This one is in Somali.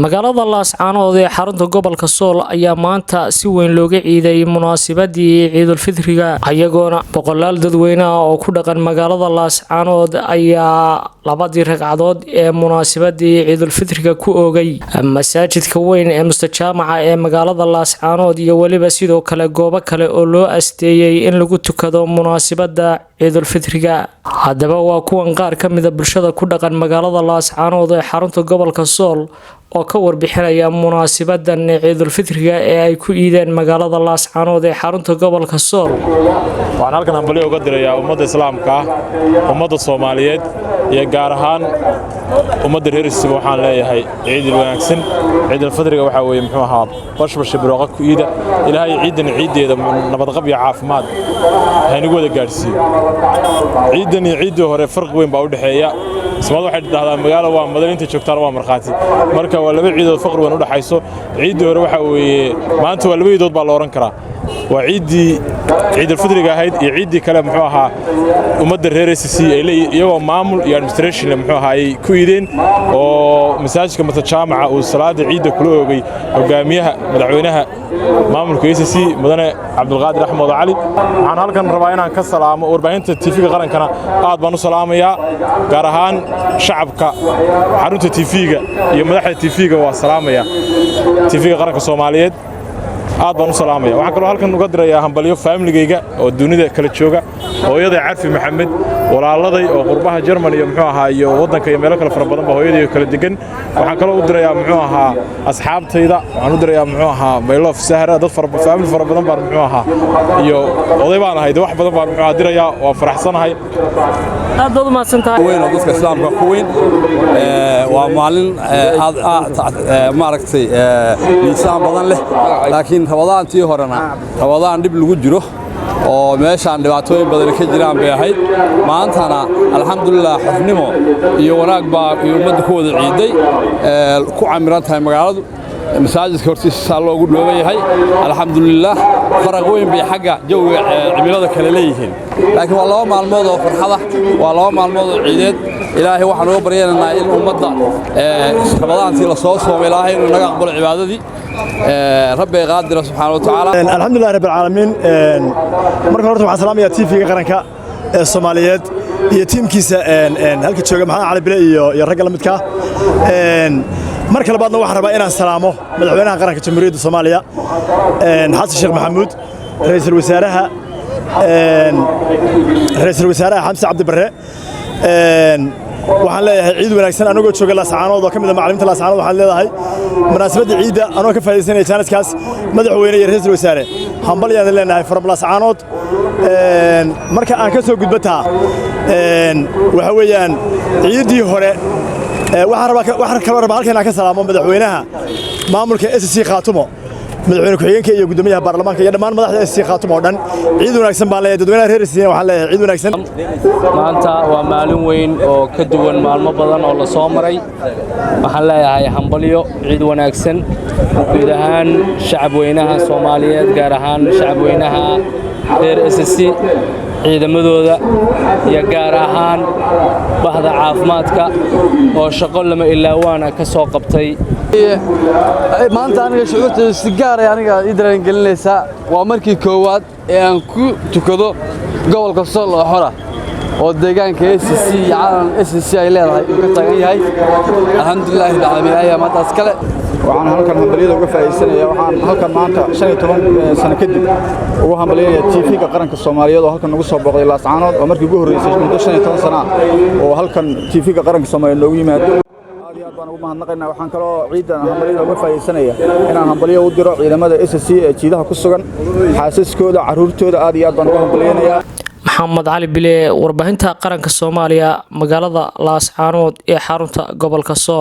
magaalada Laascaanood ee xarunta gobolka Sool ayaa maanta si weyn looga ciiday munaasabadii Ciidul Fitriga ayagoona boqolaal dadweyne ah oo ku dhaqan magaalada Laascaanood ayaa labadii ragcadood ee munaasabadii Ciidul Fitriga ku oogay masaajidka weyn ee mustajaamaca ee magaalada Laascaanood iyo waliba sidoo kale goobo kale oo loo asteeyay in lagu tukado munaasabada Ciidul Fitriga hadaba waa kuwan qaar kamid ah bulshada ku dhaqan magaalada Laascaanood ee xarunta gobolka Sool oo ka warbixinaya munaasabadan Ciidul Fitriga ee ay ku iideen magaalada Laascaanood ee xarunta gobolka Sool. waxaan halkan hambalyo uga dirayaa ummadda Islaamka ummadda Soomaaliyeed iyo gaar ahaan ummadda reer Isbu waxaan leeyahay ciid wanaagsan. Ciidul Fitriga waxa weeye muxuu ahaa bashbash birooqa ku iida ilaahay ciideeda nabad qab iyo caafimaad haynigu wada gaarsiiyo. ciidan iyo ciidii hore farq weyn baa u dhaxeeya ismaad waxay dhahdaan magaalo waa madalinta joogtaan waa marxaati marka waa laba ciidood faqri weyn u dhaxayso. ciidii hore waxa weeye maanta waa laba ciidood baa la oran karaa waa ciidii Ciidul Fitriga ahayd iyo ciidii kale muxuu ahaa ummadda reer SSC ay iyagoo maamul iyo administration muxuu ahaa ay ku iideen oo masaajidka mustajaamaca uu salaada ciida kula oogay hogaamiyaha madaxweynaha maamulka SSC mudane Cabdulqaadir Axmed Cali. waxaan halkan rabaa inaan ka salaamo warbaahinta TV-ga qarankana aad baan u salaamayaa gaar ahaan shacabka xarunta TV-ga iyo madaxda TV-ga waa salaamaya TV-ga qaranka Soomaaliyeed aad baan u salaamaya. waxaan kaloo halkan uga dirayaa hambalyo family-gayga oo dunida kala jooga hooyaday Carfi Maxamed walaaladay oo qurbaha Germany iyo muxuu ahaa iyo wadanka iyo meelo kale fara badan ba hooyaday kala degan. waxaan kaloo u dirayaa muxuu ahaa asxaabtayda waxaan u dirayaa muxuu ahaa my love Sahra dad family fara badan baan muxuu ahaa iyo oday baan ahay wax badan baan muxuu dirayaa waa faraxsanahay. aad baad u mahadsantahay weyn oo dadka Islaamka ku weyn waa maalin maaragtay miisaan badan leh laakiin Ramadaantii horena Ramadaan dib lagu jiro oo meeshaan dhibaatooyin badan ka jiraan bay ahayd maantana alxamdulillah xufnimo iyo wanaag baa ummadda ku wada ciiday ku camiran tahay magaaladu masaajidka hortiisa loogu dhooban yahay alxamdulillah faraq weyn bay xagga jawiga cimilada kale leeyihiin laakiin waa laba maalmood oo farxada waa laba maalmood oo ciideed ilaahay waxaan uga baryaynaa in ummadda Ramadaantii la soo soomay ilaahay inuu naga aqbalo cibaadadii ربي قادر سبحانه وتعالى. الحمد لله رب العالمين. مركز هورت waxaan salaamayaa TV-ga qaranka ee Soomaaliyeed iyo teamkiisa halka jooga maxaa cali bile iyo rag la midka marka labaadna waxaan rabaa inaan salaamo madaxweynaha qaranka Jamhuuriyadda Soomaaliya Xasan Sheekh Maxamuud ra'iisul wasaaraha Xamse Cabdi Barre waxaan leeyahay ciid wanaagsan anagoo jooga Laascaanood oo kamid ah macallimiinta Laascaanood waxaan leedahay munaasabada ciida anoo ka faa'iideysanay channelkaas madaxweyne iyo ra'iisul wasaare hambalyaan leenahay from Laascaanood marka aan ka soo gudbataa waxa weeyaan ciidii hore waxaan rabaa halkan ka salaamo madaxweynaha maamulka SSC Khaatumo madaxweyne ku-xigeenka iyo gudoomiyaha baarlamaanka iyo dhammaan madaxda SSC Khaatumo oo dhan ciid wanaagsan baan leeyahay dadweynaha reer SSC waxaan leeyahay ciid wanaagsan. maanta waa maalin weyn oo ka duwan maalmo badan oo la soo maray waxaan leeyahay hambalyo ciid wanaagsan guud ahaan shacab weynaha Soomaaliyeed gaar ahaan shacab weynaha reer SSC ciidamadooda iyo gaar ahaan bahda caafimaadka oo shaqo lama ilaawaan ka soo qabtay maanta aniga shucuurtayda si gaar ah aniga idran gelinaysa waa markii koowaad ee aan ku tukado gobolka Sool oo xora oo deegaanka SSC iyo caalan SSC ay leedahay uu ka tagan yahay alxamdulillah bacalamin ayaa maanta kale waxaan halkan hambaliyada uga faa'iideysanayaa waxaan halkan maanta 15 sano kadib ugu hambaliyay TV-ga qaranka Soomaaliyeed oo halkan nagu soo booqday Laascaanood oo markii ugu horeysay muddo 15 sano oo halkan TV-ga qaranka Soomaaliyeed noogu yimaado baan ugu mahadnaqaynaa. waxaan kaloo ciidan hambaliyada uga faa'iideysanayaa inaan hambaliyo u diro ciidamada SSC ee jiidaha ku sugan xaasaskooda caruurtooda aad iyo aad baan ugu hambaliyaynayaa. maxamed cali bile warbaahinta qaranka Soomaaliya magaalada Laascaanood ee xarunta gobolka Sool.